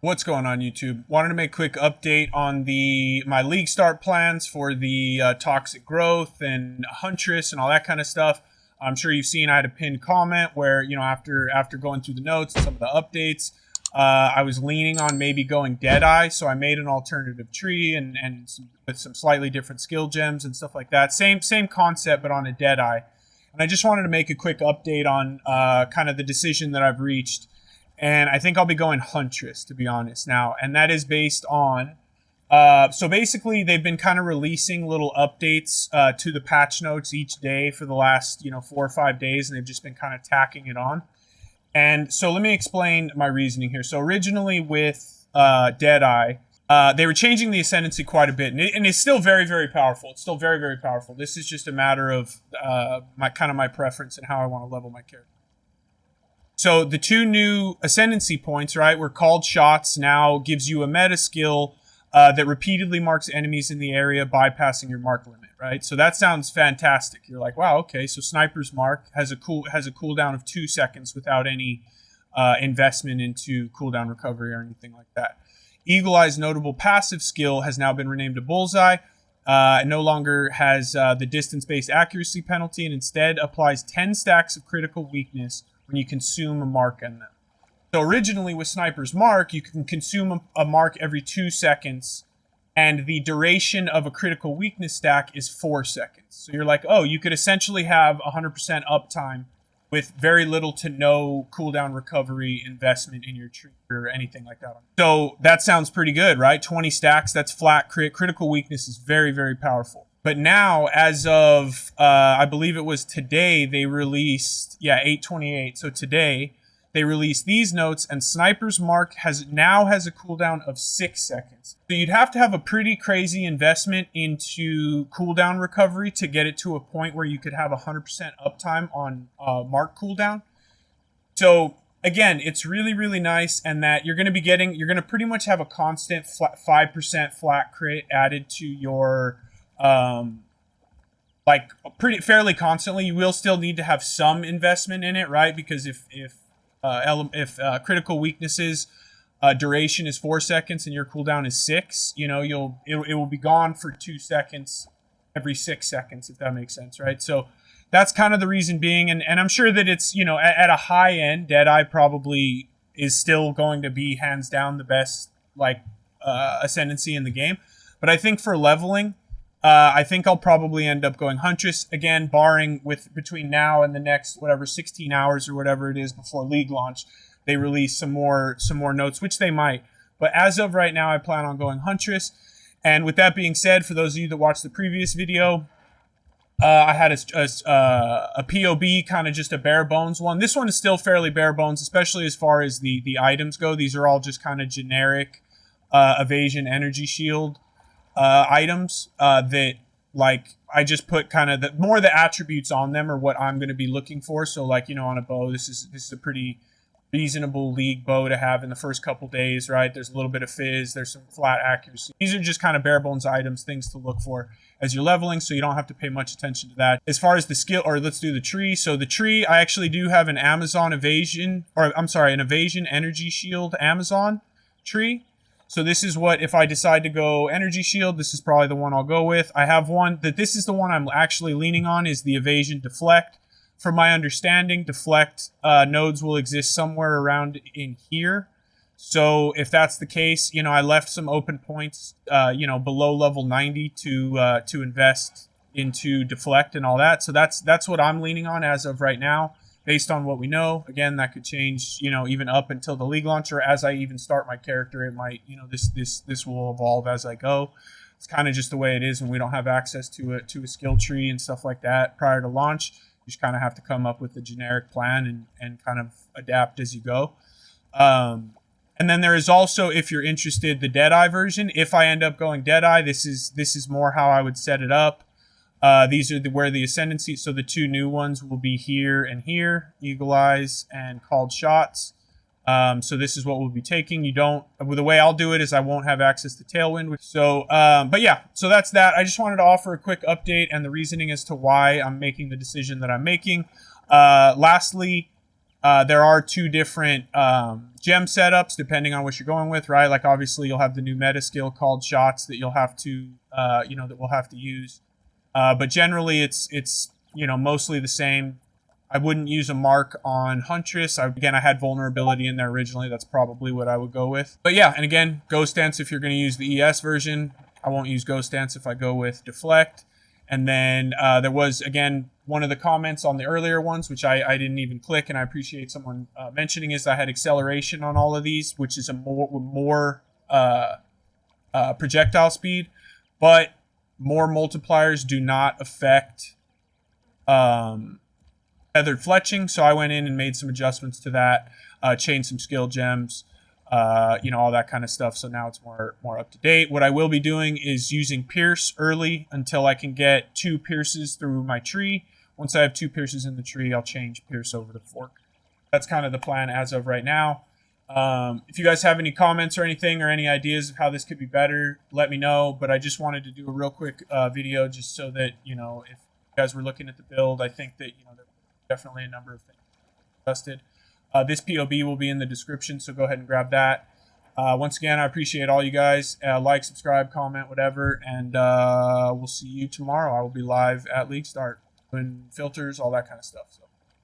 What's going on, YouTube? Wanted to make a quick update on my league start plans for the toxic growth and Huntress and all that kind of stuff. I'm sure you've seen I had a pinned comment where, you know, after going through the notes and some of the updates, I was leaning on maybe going DEADEYE, so I made an alternative tree with some slightly different skill gems and stuff like that. Same concept, but on a DEADEYE. And I just wanted to make a quick update on kind of the decision that I've reached. And I think I'll be going Huntress, to be honest, now. And that is based on... so basically, they've been kind of releasing little updates to the patch notes each day for the last, 4 or 5 days. And they've just been kind of tacking it on. And so let me explain my reasoning here. So originally with DEADEYE, they were changing the Ascendancy quite a bit. And it's still very, very powerful. It's still very, very powerful. This is just a matter of my preference and how I want to level my character. So the 2 new Ascendancy points, right, were called shots. Now gives you a meta skill that repeatedly marks enemies in the area, bypassing your mark limit, right? So that sounds fantastic. You're like, wow, okay. So Sniper's Mark has a cooldown of 2 seconds without any investment into cooldown recovery or anything like that. Eagle Eye's notable passive skill has now been renamed to Bullseye. It no longer has the distance-based accuracy penalty and instead applies 10 stacks of critical weakness when you consume a mark on them. So originally with Sniper's Mark, you can consume a mark every 2 seconds, and the duration of a critical weakness stack is 4 seconds. So you're like, oh, you could essentially have 100% uptime with very little to no cooldown recovery investment in your tree or anything like that. So that sounds pretty good, right? 20 stacks, that's flat crit. Critical weakness is very, very powerful. But now, as of, I believe it was today, they released, 8/28. So today, they released these notes, and Sniper's Mark now has a cooldown of 6 seconds. So you'd have to have a pretty crazy investment into cooldown recovery to get it to a point where you could have 100% uptime on Mark cooldown. So again, it's really, really nice, and that you're going to pretty much have a constant 5% flat crit added to your... fairly constantly. You will still need to have some investment in it, right? Because if critical weaknesses duration is 4 seconds and your cooldown is 6, it will be gone for 2 seconds every 6 seconds, if that makes sense, right? So that's kind of the reason being, and I'm sure that it's, at a high end, DEADEYE probably is still going to be hands down the best Ascendancy in the game. But I think for leveling, I think I'll probably end up going Huntress again, barring between now and the next 16 hours or whatever it is before League launch, they release some more notes, which they might. But as of right now, I plan on going Huntress. And with that being said, for those of you that watched the previous video, I had a POB, kind of just a bare bones one. This one is still fairly bare bones, especially as far as the items go. These are all just kind of generic evasion energy shield items that I just put kind of the attributes on them are what I'm going to be looking for. So on a bow, this is a pretty reasonable league bow to have in the first couple days, right? There's a little bit of fizz, there's some flat accuracy. These are just kind of bare bones items, things to look for as you're leveling, so you don't have to pay much attention to that. As far as the skill, or let's do the tree. So the tree, I actually do have an evasion energy shield Amazon tree. So this is what, if I decide to go energy shield, this is probably the one I'll go with. I have one this is the one I'm actually leaning on, is the evasion deflect. From my understanding, deflect nodes will exist somewhere around in here. So if that's the case, I left some open points, below level 90 to invest into deflect and all that. So that's what I'm leaning on as of right now. Based on what we know, again, that could change, even up until the league launch, or as I even start my character, it might, this will evolve as I go. It's kind of just the way it is when we don't have access to a skill tree and stuff like that prior to launch. You just kind of have to come up with a generic plan and kind of adapt as you go. And then there is also, if you're interested, the DEADEYE version. If I end up going DEADEYE, this is more how I would set it up. These are where the Ascendancy, so the 2 new ones will be here and here, Eagle Eyes and Called Shots. So this is what we'll be taking. The way I'll do it is I won't have access to Tailwind. So, but yeah, so that's that. I just wanted to offer a quick update and the reasoning as to why I'm making the decision that I'm making. Lastly, There are 2 different gem setups depending on what you're going with, right? Like obviously you'll have the new meta skill called shots that you'll have to, that we'll have to use. But generally it's mostly the same. I wouldn't use a mark on Huntress. Again, I had vulnerability in there originally. That's probably what I would go with. But yeah, and again, Ghost Dance if you're going to use the ES version. I won't use Ghost Dance if I go with Deflect. And then there was, again, one of the comments on the earlier ones, which I didn't even click, and I appreciate someone mentioning, is I had acceleration on all of these, which is a more projectile speed. But more multipliers do not affect feathered fletching, so I went in and made some adjustments to that, changed some skill gems, all that kind of stuff. So now it's more up to date. What I will be doing is using Pierce early until I can get 2 Pierces through my tree. Once I have 2 Pierces in the tree, I'll change Pierce over to Fork. That's kind of the plan as of right now. If you guys have any comments or anything or any ideas of how this could be better, let me know. But I just wanted to do a real quick video just so that, if you guys were looking at the build, I think that, there's definitely a number of things adjusted. This POB will be in the description, so go ahead and grab that. Once again, I appreciate all you guys. Like, subscribe, comment, whatever, and we'll see you tomorrow. I will be live at League Start, doing filters, all that kind of stuff. So.